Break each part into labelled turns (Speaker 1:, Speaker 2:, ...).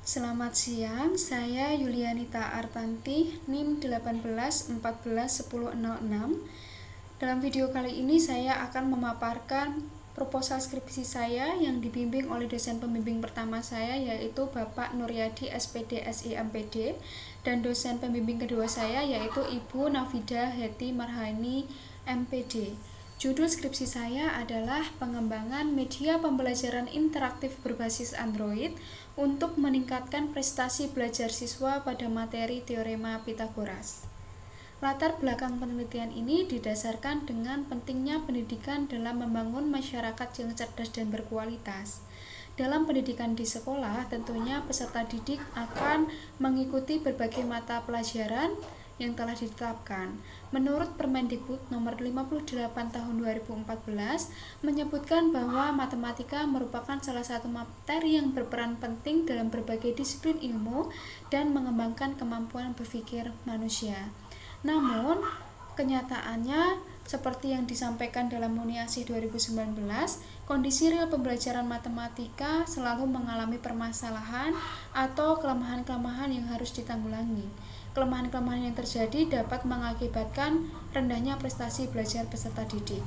Speaker 1: Selamat siang, saya Yulianita Artanti, NIM 18141006. Dalam video kali ini saya akan memaparkan proposal skripsi saya yang dibimbing oleh dosen pembimbing pertama saya, yaitu Bapak Nuryadi SPD SI MPD, dan dosen pembimbing kedua saya yaitu Ibu Nafida Heti Marhani MPD. Judul skripsi saya adalah pengembangan media pembelajaran interaktif berbasis Android untuk meningkatkan prestasi belajar siswa pada materi teorema Pythagoras. Latar belakang penelitian ini didasarkan dengan pentingnya pendidikan dalam membangun masyarakat yang cerdas dan berkualitas. Dalam pendidikan di sekolah, tentunya peserta didik akan mengikuti berbagai mata pelajaran yang telah ditetapkan. Menurut Permendikbud nomor 58 tahun 2014 menyebutkan bahwa matematika merupakan salah satu materi yang berperan penting dalam berbagai disiplin ilmu dan mengembangkan kemampuan berpikir manusia. Namun, kenyataannya seperti yang disampaikan dalam Muniasi 2019, kondisi real pembelajaran matematika selalu mengalami permasalahan atau kelemahan-kelemahan yang harus ditanggulangi. Kelemahan-kelemahan yang terjadi dapat mengakibatkan rendahnya prestasi belajar peserta didik.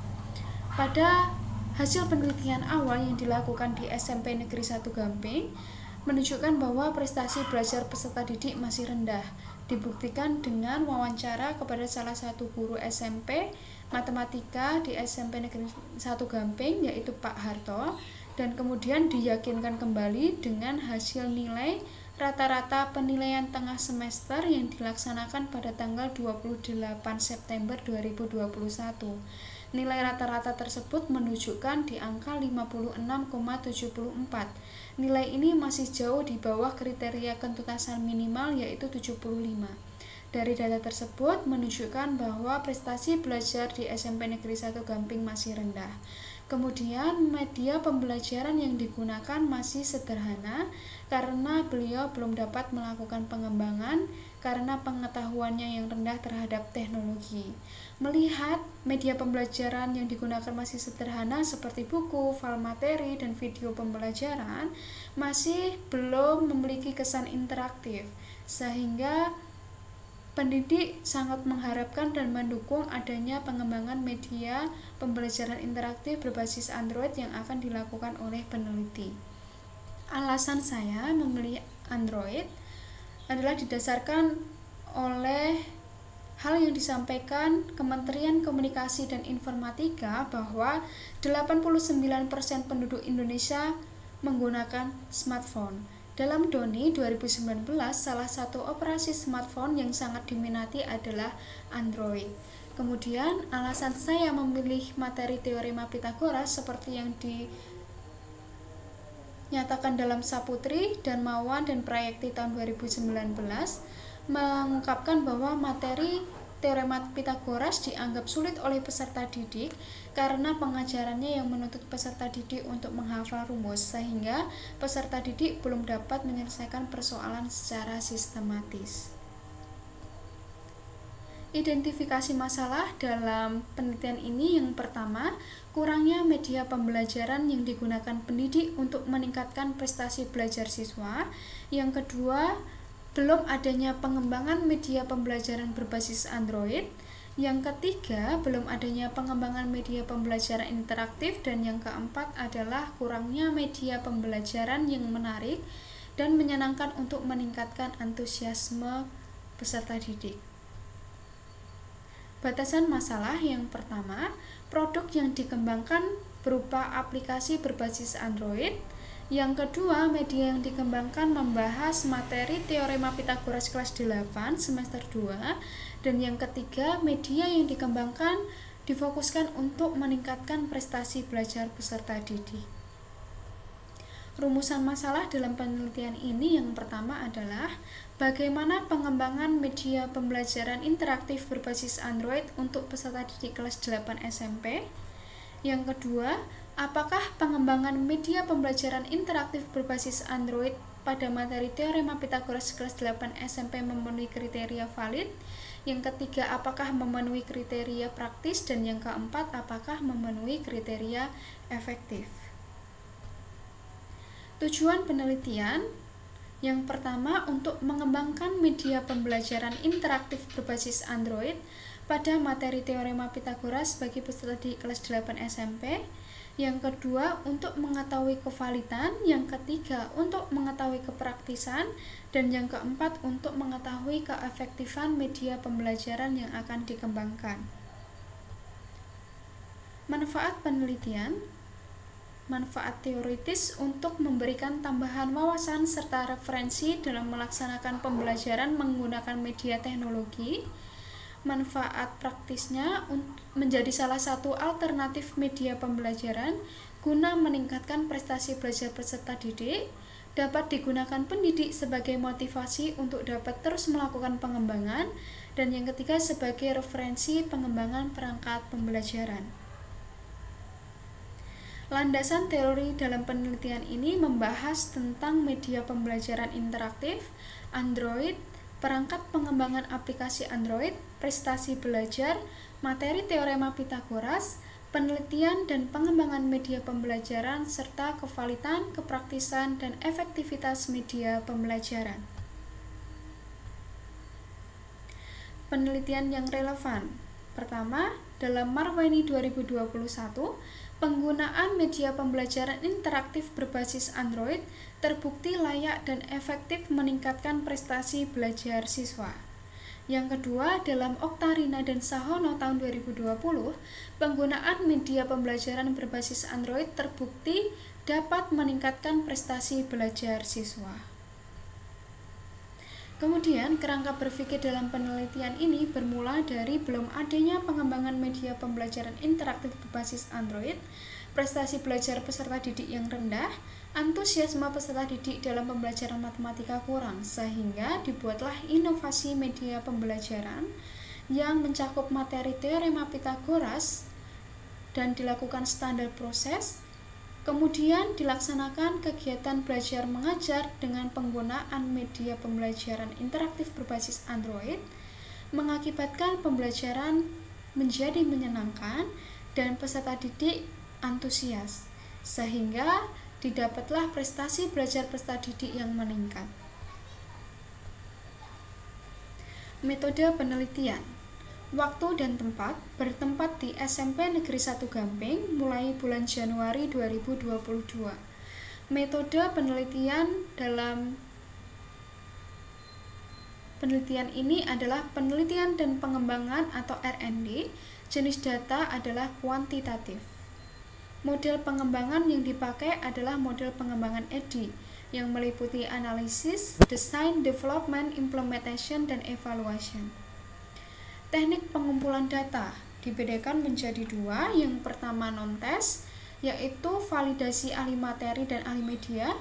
Speaker 1: Pada hasil penelitian awal yang dilakukan di SMP Negeri 1 Gamping menunjukkan bahwa prestasi belajar peserta didik masih rendah. Dibuktikan dengan wawancara kepada salah satu guru SMP matematika di SMP Negeri 1 Gamping, yaitu Pak Harto, dan kemudian diyakinkan kembali dengan hasil nilai rata-rata penilaian tengah semester yang dilaksanakan pada tanggal 28 September 2021. Nilai rata-rata tersebut menunjukkan di angka 56,74. Nilai ini masih jauh di bawah kriteria kentuntasan minimal, yaitu 75. Dari data tersebut menunjukkan bahwa prestasi belajar di SMP Negeri 1 Gamping masih rendah. Kemudian media pembelajaran yang digunakan masih sederhana karena beliau belum dapat melakukan pengembangan karena pengetahuannya yang rendah terhadap teknologi. Melihat media pembelajaran yang digunakan masih sederhana seperti buku, file materi, dan video pembelajaran masih belum memiliki kesan interaktif, sehingga pendidik sangat mengharapkan dan mendukung adanya pengembangan media pembelajaran interaktif berbasis Android yang akan dilakukan oleh peneliti. Alasan saya memilih Android adalah didasarkan oleh hal yang disampaikan Kementerian Komunikasi dan Informatika bahwa 89% penduduk Indonesia menggunakan smartphone. Dalam DONI 2019, salah satu operasi smartphone yang sangat diminati adalah Android. Kemudian, alasan saya memilih materi teorema Pythagoras seperti yang dinyatakan dalam Saputri dan Mawan dan Prayekti tahun 2019 mengungkapkan bahwa materi teorema Pythagoras dianggap sulit oleh peserta didik karena pengajarannya yang menuntut peserta didik untuk menghafal rumus, sehingga peserta didik belum dapat menyelesaikan persoalan secara sistematis. Identifikasi masalah dalam penelitian ini yang pertama, kurangnya media pembelajaran yang digunakan pendidik untuk meningkatkan prestasi belajar siswa. Yang kedua, belum adanya pengembangan media pembelajaran berbasis Android. Yang ketiga, belum adanya pengembangan media pembelajaran interaktif. Dan yang keempat adalah kurangnya media pembelajaran yang menarik dan menyenangkan untuk meningkatkan antusiasme peserta didik. Batasan masalah yang pertama, produk yang dikembangkan berupa aplikasi berbasis Android. Yang kedua, media yang dikembangkan membahas materi teorema Pythagoras kelas 8 semester 2. Dan yang ketiga, media yang dikembangkan difokuskan untuk meningkatkan prestasi belajar peserta didik. Rumusan masalah dalam penelitian ini yang pertama adalah bagaimana pengembangan media pembelajaran interaktif berbasis Android untuk peserta didik kelas 8 SMP. Yang kedua, apakah pengembangan media pembelajaran interaktif berbasis Android pada materi teorema Pythagoras kelas 8 SMP memenuhi kriteria valid? Yang ketiga, apakah memenuhi kriteria praktis? Dan yang keempat, apakah memenuhi kriteria efektif? Tujuan penelitian Yang pertama, untuk mengembangkan media pembelajaran interaktif berbasis Android pada materi teorema Pitagoras bagi peserta di kelas 8 SMP. Yang kedua, untuk mengetahui kevalidan. Yang ketiga, untuk mengetahui kepraktisan. Dan yang keempat, untuk mengetahui keefektifan media pembelajaran yang akan dikembangkan. Manfaat penelitian. Manfaat teoritis untuk memberikan tambahan wawasan serta referensi dalam melaksanakan pembelajaran menggunakan media teknologi. Manfaat praktisnya menjadi salah satu alternatif media pembelajaran guna meningkatkan prestasi belajar peserta didik, dapat digunakan pendidik sebagai motivasi untuk dapat terus melakukan pengembangan, dan yang ketiga sebagai referensi pengembangan perangkat pembelajaran. Landasan teori dalam penelitian ini membahas tentang media pembelajaran interaktif, Android, perangkat pengembangan aplikasi Android, prestasi belajar, materi teorema Pitagoras, penelitian dan pengembangan media pembelajaran, serta kevalidan, kepraktisan, dan efektivitas media pembelajaran. Penelitian yang relevan. Pertama, dalam Marwani 2021, penggunaan media pembelajaran interaktif berbasis Android terbukti layak dan efektif meningkatkan prestasi belajar siswa. Yang kedua, dalam Oktarina dan Sahono tahun 2020, penggunaan media pembelajaran berbasis Android terbukti dapat meningkatkan prestasi belajar siswa. Kemudian, kerangka berpikir dalam penelitian ini bermula dari belum adanya pengembangan media pembelajaran interaktif berbasis Android, prestasi belajar peserta didik yang rendah, antusiasme peserta didik dalam pembelajaran matematika kurang, sehingga dibuatlah inovasi media pembelajaran yang mencakup materi teorema Pitagoras dan dilakukan standar proses. Kemudian dilaksanakan kegiatan belajar mengajar dengan penggunaan media pembelajaran interaktif berbasis Android, mengakibatkan pembelajaran menjadi menyenangkan dan peserta didik antusias, sehingga didapatlah prestasi belajar peserta didik yang meningkat. Metode penelitian. Waktu dan tempat bertempat di SMP Negeri 1 Gamping mulai bulan Januari 2022. Metode penelitian dalam penelitian ini adalah penelitian dan pengembangan atau R&D. Jenis data adalah kuantitatif. Model pengembangan yang dipakai adalah model pengembangan EDI yang meliputi analisis, design, development, implementation, dan evaluation. Teknik pengumpulan data dibedakan menjadi dua. Yang pertama non-tes, yaitu validasi ahli materi dan ahli media,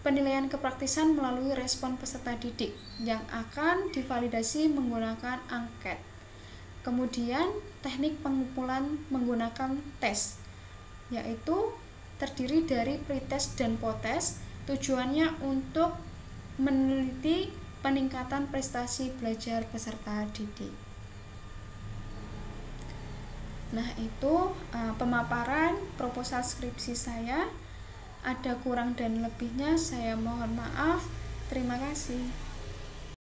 Speaker 1: penilaian kepraktisan melalui respon peserta didik yang akan divalidasi menggunakan angket. Kemudian teknik pengumpulan menggunakan tes, yaitu terdiri dari pretest dan potes, tujuannya untuk meneliti peningkatan prestasi belajar peserta didik. Nah, itu pemaparan proposal skripsi saya. Ada kurang dan lebihnya saya mohon maaf. Terima kasih.